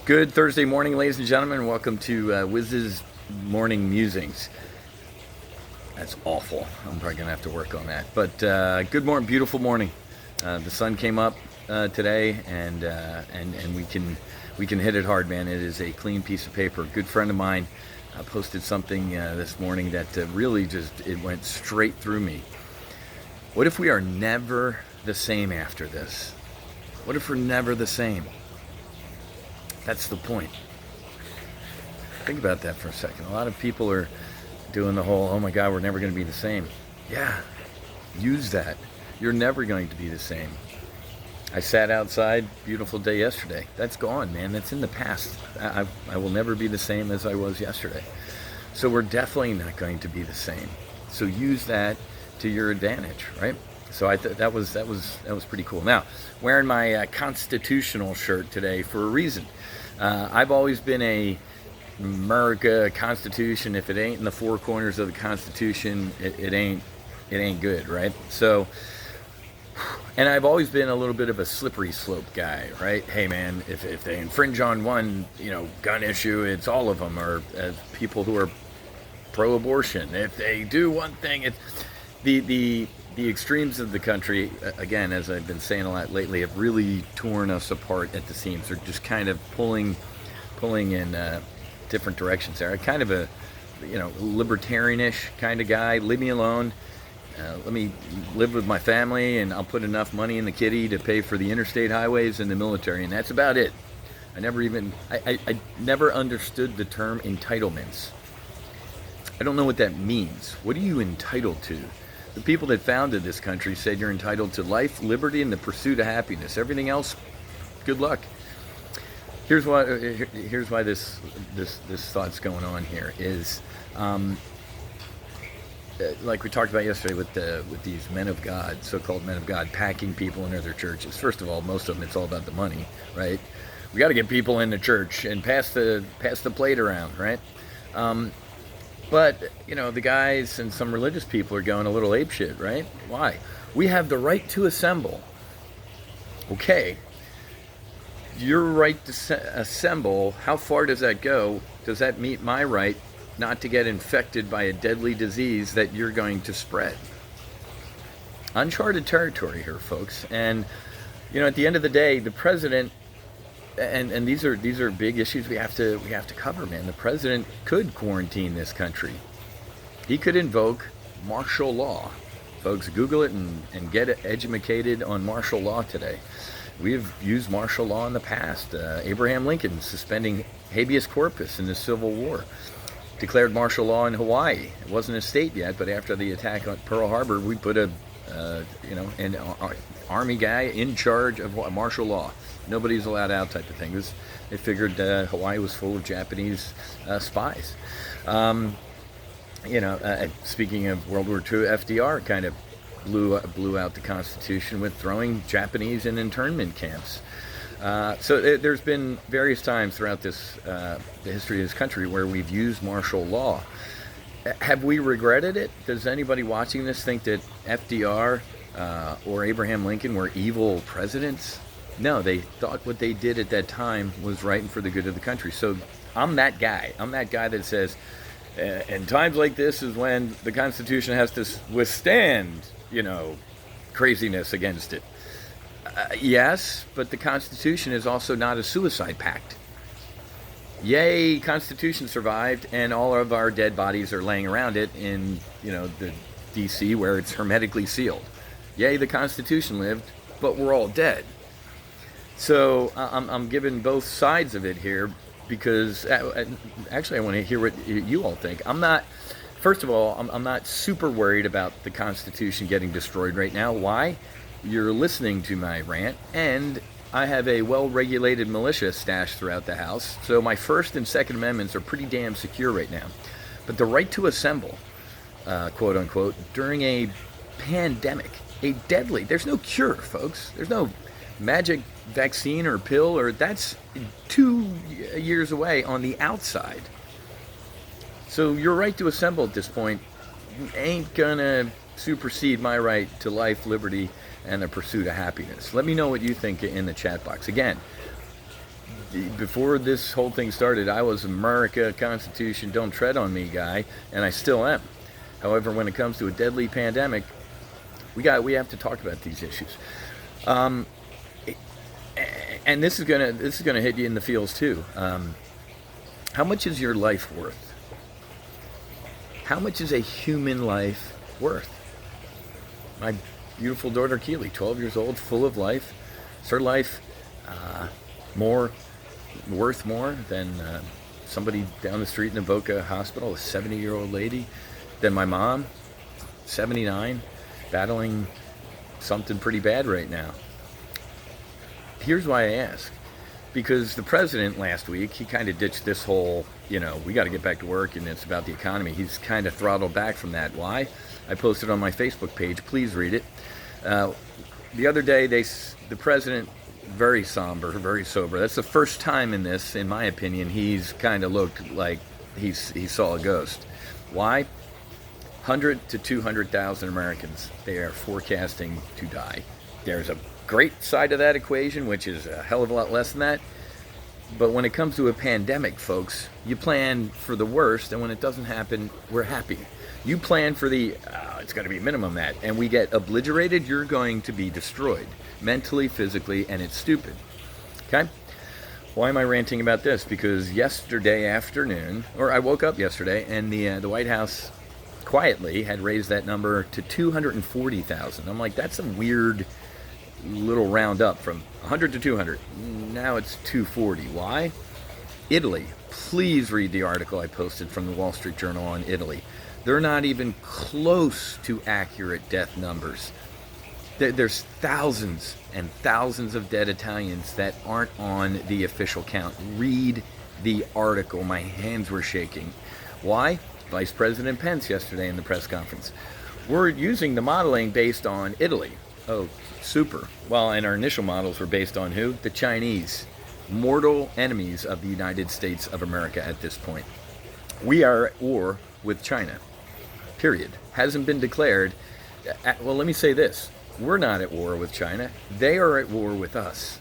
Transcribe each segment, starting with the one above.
Good Thursday morning, ladies and gentlemen. Welcome to Wiz's Morning Musings. That's awful. I'm probably going to have to work on that. But good morning, beautiful morning. The sun came up today, and we can hit it hard, man. It is a clean piece of paper. A good friend of mine posted something this morning that really it went straight through me. What if we are never the same after this? What if we're never the same? That's the point. Think about that for a second. A lot of people are doing the whole, oh my God, we're never going to be the same. Yeah, use that. You're never going to be the same. I sat outside, beautiful day yesterday. That's gone, man. That's in the past. I will never be the same as I was yesterday. So we're definitely not going to be the same. So use that to your advantage, right? So I thought that was pretty cool. Now, wearing my constitutional shirt today for a reason. I've always been a America Constitution. If it ain't in the four corners of the Constitution, it ain't good, right? So, and I've always been a little bit of a slippery slope guy, right? Hey, man, if they infringe on one, gun issue, it's all of them. Or people who are pro-abortion, if they do one thing, it's the extremes of the country, again, as I've been saying a lot lately, have really torn us apart at the seams. They're just kind of pulling in different directions there. I'm kind of a, libertarianish kind of guy. Leave me alone. Let me live with my family, and I'll put enough money in the kitty to pay for the interstate highways and the military, and that's about it. I never understood the term entitlements. I don't know what that means. What are you entitled to? The people that founded this country said you're entitled to life, liberty, and the pursuit of happiness. Everything else, good luck. Here's why this thought's going on here is, like we talked about yesterday with these men of God, so-called men of God, packing people into their churches. First of all, most of them, it's all about the money, right? We got to get people in the church and pass the plate around, right? But, the guys and some religious people are going a little apeshit, right? Why? We have the right to assemble. Okay. Your right to assemble, how far does that go? Does that meet my right not to get infected by a deadly disease that you're going to spread? Uncharted territory here, folks. And, at the end of the day, the president, and these are big issues we have to cover, man. The president could quarantine this country. He could invoke martial law. Folks, Google it and get educated on martial law today. We've used martial law in the past. Abraham Lincoln suspending habeas corpus in the Civil War. Declared martial law in Hawaii. It wasn't a state yet, but after the attack on Pearl Harbor, we put an army guy in charge of martial law. Nobody's allowed out type of thing. They figured Hawaii was full of Japanese spies. Speaking of World War II, FDR kind of blew out the Constitution with throwing Japanese in internment camps. So there's been various times throughout the history of this country where we've used martial law. Have we regretted it? Does anybody watching this think that FDR or Abraham Lincoln were evil presidents? No, they thought what they did at that time was right and for the good of the country. So I'm that guy. I'm that guy that says, in times like this is when the Constitution has to withstand, craziness against it. Yes, but the Constitution is also not a suicide pact. Yay, Constitution survived, and all of our dead bodies are laying around it in, the D.C. where it's hermetically sealed. Yay, the Constitution lived, but we're all dead. So I'm giving both sides of it here because actually I want to hear what you all think. First of all, I'm not super worried about the Constitution getting destroyed right now. Why? You're listening to my rant, and I have a well-regulated militia stashed throughout the house, so my First and Second Amendments are pretty damn secure right now. But the right to assemble, quote unquote, during a pandemic, there's no cure, folks. There's no magic vaccine or pill, or that's 2 years away on the outside. So your right to assemble at this point ain't gonna supersede my right to life, liberty, and the pursuit of happiness. Let me know what you think in the chat box. Again, before this whole thing started, I was America, Constitution, don't tread on me guy, and I still am. However, when it comes to a deadly pandemic, we have to talk about these issues. And this is gonna hit you in the feels too. How much is your life worth? How much is a human life worth? My beautiful daughter Keely, 12 years old, full of life. Is her life worth more than somebody down the street in the Boca Hospital, a 70-year-old lady, than my mom, 79, battling something pretty bad right now? Here's why I ask. Because the president last week, he kind of ditched this whole, we got to get back to work and it's about the economy. He's kind of throttled back from that. Why? I posted on my Facebook page. Please read it. The other day, the president, very somber, very sober. That's the first time in this, in my opinion, he's kind of looked like he saw a ghost. Why? 100 to 200,000 Americans, they are forecasting to die. There's a great side of that equation, which is a hell of a lot less than that. But when it comes to a pandemic, folks, you plan for the worst, and when it doesn't happen, we're happy. You plan for it's going to be minimum that, and we get obliterated, you're going to be destroyed, mentally, physically, and it's stupid. Okay? Why am I ranting about this? Because yesterday afternoon, or I woke up yesterday, and the White House quietly had raised that number to 240,000. I'm like, that's a weird little round up from 100 to 200. Now it's 240. Why? Italy. Please read the article I posted from the Wall Street Journal on Italy. They're not even close to accurate death numbers. There's thousands and thousands of dead Italians that aren't on the official count. Read the article. My hands were shaking. Why? Vice President Pence yesterday in the press conference. We're using the modeling based on Italy. Oh, super. Well, and our initial models were based on who? The Chinese. Mortal enemies of the United States of America at this point. We are at war with China. Period. Hasn't been declared. Well, let me say this. We're not at war with China. They are at war with us.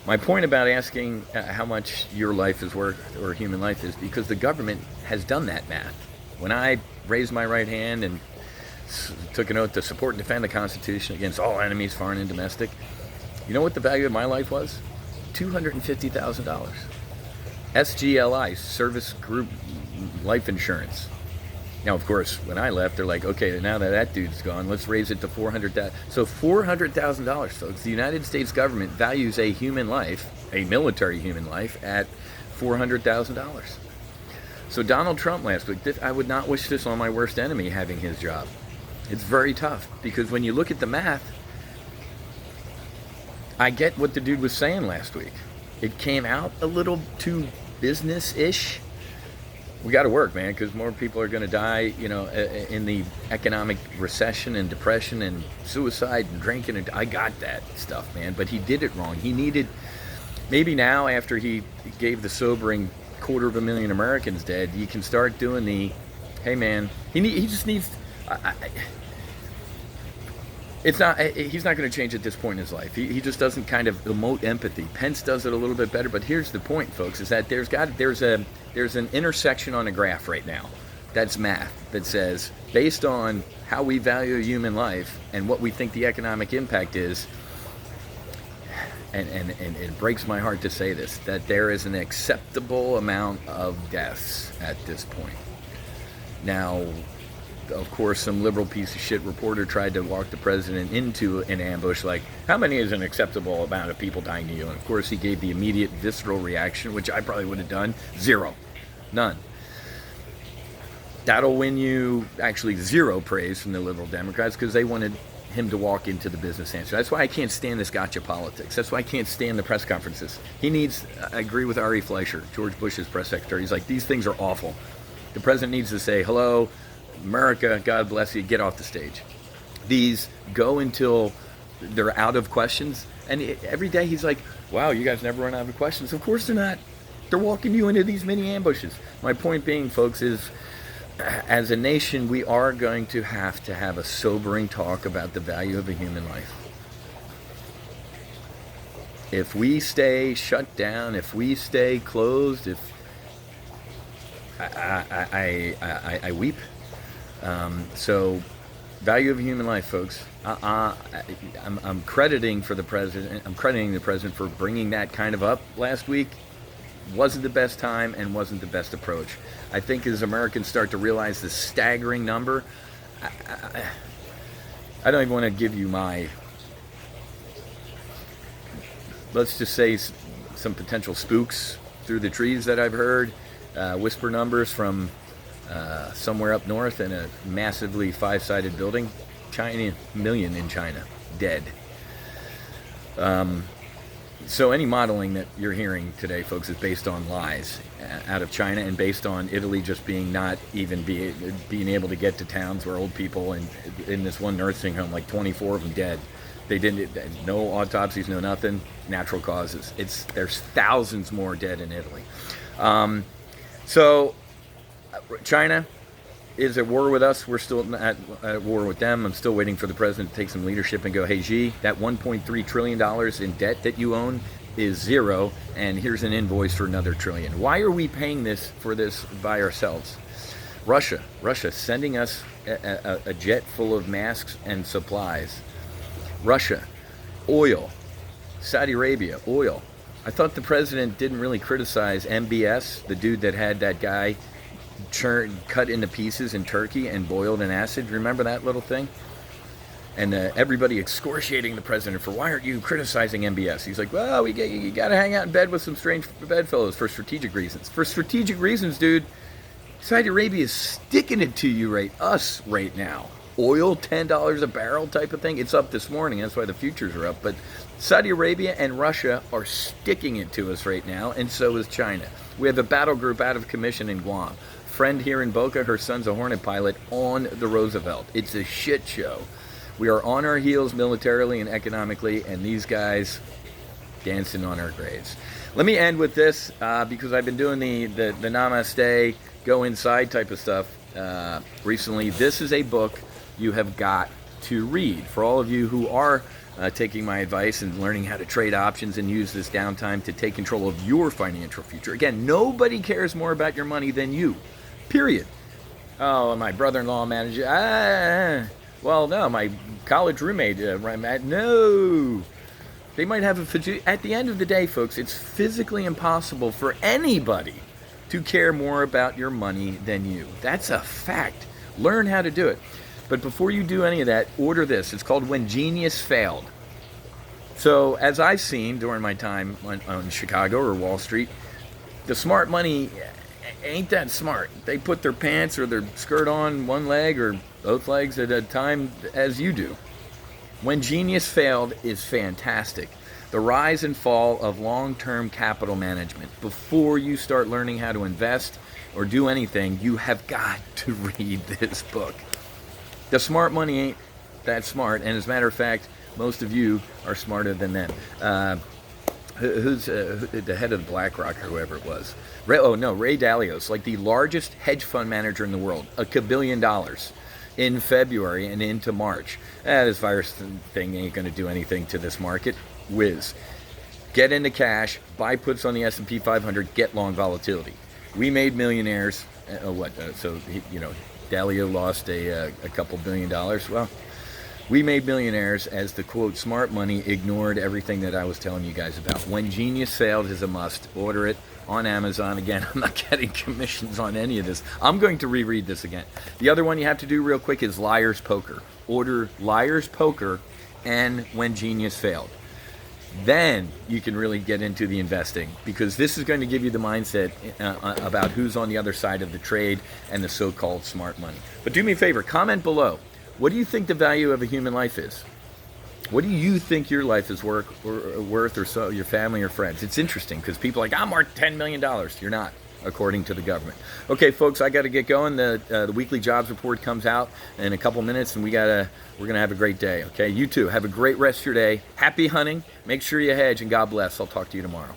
My point about asking how much your life is worth, or human life is, because the government has done that math. When I raised my right hand and took an oath to support and defend the Constitution against all enemies, foreign and domestic, you know what the value of my life was? $250,000. SGLI, Service Group Life Insurance. Now, of course, when I left, they're like, okay, now that dude's gone, let's raise it to $400,000. So $400,000, folks. The United States government values a human life, a military human life, at $400,000. So Donald Trump last week, I would not wish this on my worst enemy having his job. It's very tough, because when you look at the math, I get what the dude was saying last week. It came out a little too business-ish. We got to work, man, because more people are going to die, in the economic recession and depression and suicide and drinking. And I got that stuff, man. But he did it wrong. He needed, maybe now after he gave the sobering 250,000 Americans dead, you can start doing the, hey, man, he just needs. He's not going to change at this point in his life. He just doesn't kind of emote empathy. Pence does it a little bit better, but here's the point, folks, is that there's an intersection on a graph right now. That's math that says, based on how we value human life and what we think the economic impact is, and it breaks my heart to say this, that there is an acceptable amount of deaths at this point. Now, of course, some liberal piece of shit reporter tried to walk the president into an ambush like, how many is an acceptable amount of people dying to you? And of course, he gave the immediate visceral reaction, which I probably would have done. 0. None. That'll win you actually 0 praise from the liberal Democrats, because they wanted him to walk into the business answer. That's why I can't stand this gotcha politics. That's why I can't stand the press conferences. I agree with Ari Fleischer, George Bush's press secretary. He's like, these things are awful. The president needs to say, hello, America, God bless you, get off the stage. These go until they're out of questions. And every day he's like, wow, you guys never run out of questions. Of course they're not. They're walking you into these mini ambushes. My point being, folks, is as a nation, we are going to have a sobering talk about the value of a human life. If we stay shut down, if we stay closed, if I weep. So, value of human life, folks. I'm crediting for the president. I'm crediting the president for bringing that kind of up last week. Wasn't the best time and wasn't the best approach. I think as Americans start to realize the staggering number, I don't even want to give you my, let's just say, some potential spooks through the trees that I've heard. Whisper numbers from somewhere up north in a massively five-sided building. China, million in China, dead. So any modeling that you're hearing today, folks, is based on lies out of China and based on Italy just being not even being able to get to towns where old people in this one nursing home, like 24 of them dead. They didn't, no autopsies, no nothing, natural causes. There's thousands more dead in Italy. So China is at war with us. We're still at war with them. I'm still waiting for the president to take some leadership and go, hey, Xi, that $1.3 trillion in debt that you own is zero, and here's an invoice for another trillion. Why are we paying for this by ourselves? Russia sending us a jet full of masks and supplies. Russia, oil, Saudi Arabia, oil. I thought the president didn't really criticize MBS, the dude that had that guy cut into pieces in Turkey and boiled in acid. Remember that little thing? And everybody excoriating the president for, why aren't you criticizing MBS? He's like, well, you got to hang out in bed with some strange bedfellows for strategic reasons. For strategic reasons, dude, Saudi Arabia is sticking it to you right now. Oil, $10 a barrel type of thing. It's up this morning. That's why the futures are up. But Saudi Arabia and Russia are sticking it to us right now, and so is China. We have a battle group out of commission in Guam. Friend here in Boca, her son's a Hornet pilot on the Roosevelt. It's a shit show. We are on our heels militarily and economically, and these guys dancing on our graves. Let me end with this because I've been doing the namaste, go inside type of stuff recently. This is a book you have got to read. For all of you who are taking my advice and learning how to trade options and use this downtime to take control of your financial future. Again, nobody cares more about your money than you. Period. Oh, my brother-in-law manager. Well, no, my college roommate. No. They might have a fiduciary. At the end of the day, folks, it's physically impossible for anybody to care more about your money than you. That's a fact. Learn how to do it. But before you do any of that, order this. It's called When Genius Failed. So, as I've seen during my time on Chicago or Wall Street, the smart money ain't that smart. They put their pants or their skirt on one leg or both legs at a time as you do. When Genius Failed is fantastic. The rise and fall of long-term capital management. Before you start learning how to invest or do anything, you have got to read this book. The smart money ain't that smart, and as a matter of fact, most of you are smarter than them. Who's the head of BlackRock or whoever it was? Ray Dalio's, like the largest hedge fund manager in the world, $1 billion in February and into March. This virus thing ain't going to do anything to this market. Whiz. Get into cash, buy puts on the S&P 500, get long volatility. We made millionaires. Dalio lost a couple $1 billion. Well, we made millionaires as the, quote, smart money ignored everything that I was telling you guys about. When Genius Failed is a must. Order it on Amazon. Again, I'm not getting commissions on any of this. I'm going to reread this again. The other one you have to do real quick is Liar's Poker. Order Liar's Poker and When Genius Failed. Then you can really get into the investing, because this is going to give you the mindset about who's on the other side of the trade and the so-called smart money. But do me a favor, comment below. What do you think the value of a human life is? What do you think your life is worth, or so your family or friends? It's interesting because people are like, I'm worth $10 million. You're not, according to the government. Okay, folks, I got to get going. The weekly jobs report comes out in a couple minutes, and we're gonna have a great day. Okay, you too. Have a great rest of your day. Happy hunting. Make sure you hedge, and God bless. I'll talk to you tomorrow.